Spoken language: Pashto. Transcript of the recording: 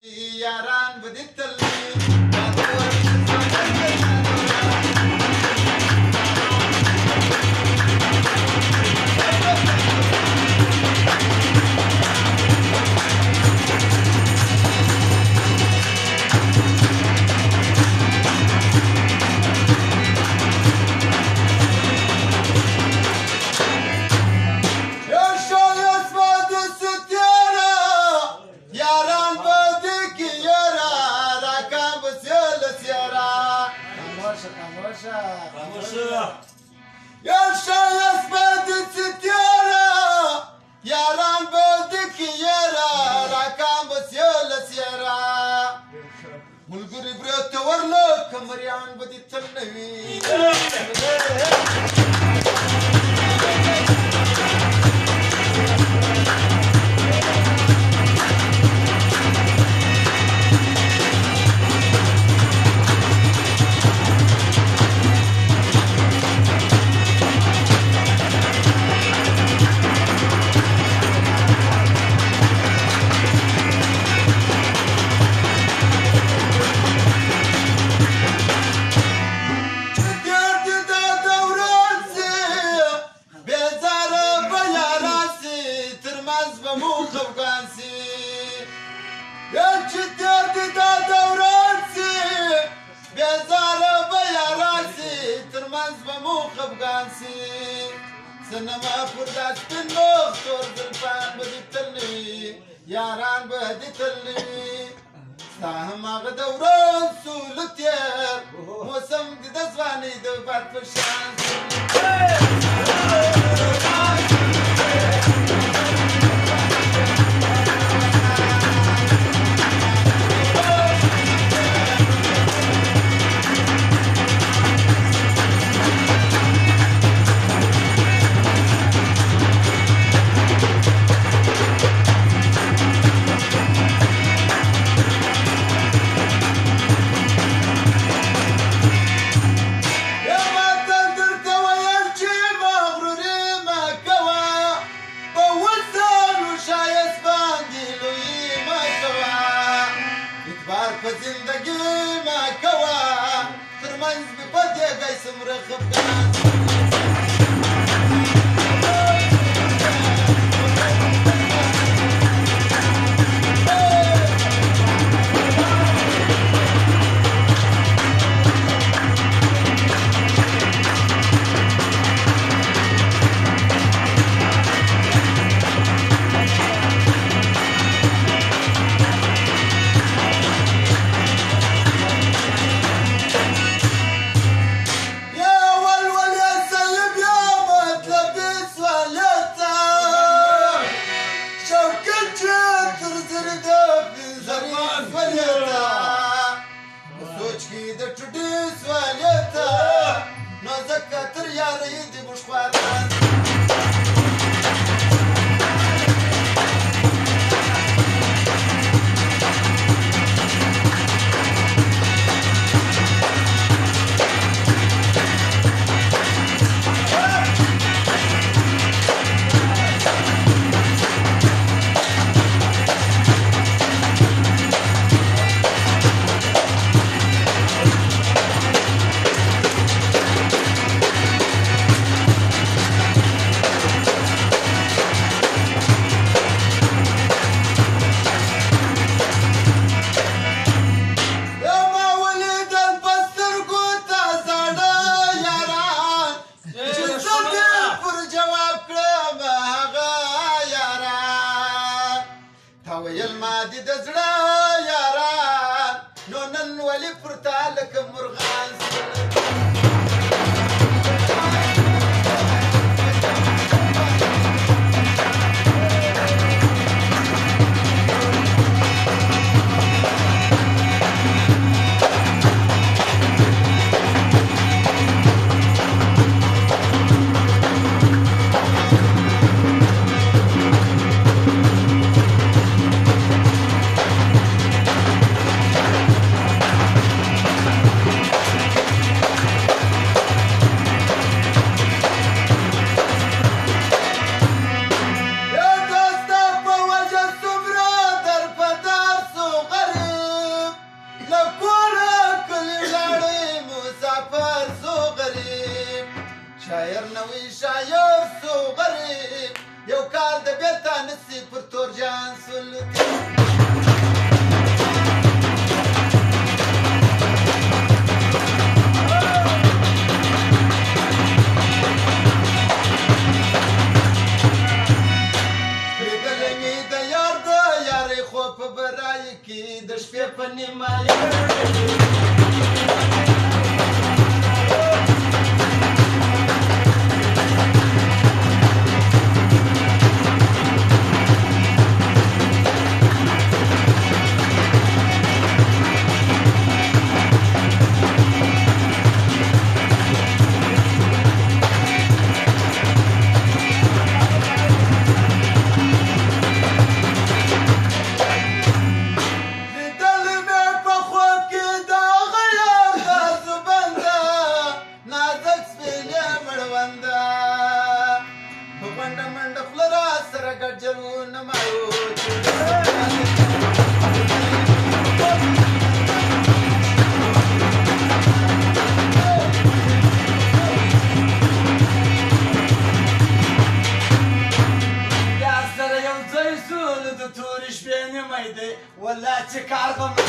ياران بديت يا شايس بدت ستيرة ياران بدك يارا راكان بس يلا سيارة والقرب ريت ورلك مريان بدت النبي سنما فرداس بالنخطر بالفان بديتلي ياران بديتلي ساهم غدوران سولتير موسم دزواني دبات فرشان زندگی ما کوا ترمنز بپدی گیسم رخبان المادي دزرا ياران نونن ولي فرتالك مرغان راوي شاير سو غريب یو کال د بیرته نسی پر تور جان سلطي لیدلی مې د یار د یارۍ خوب په برای کې د شپې په نیمایي ولا تكعر مت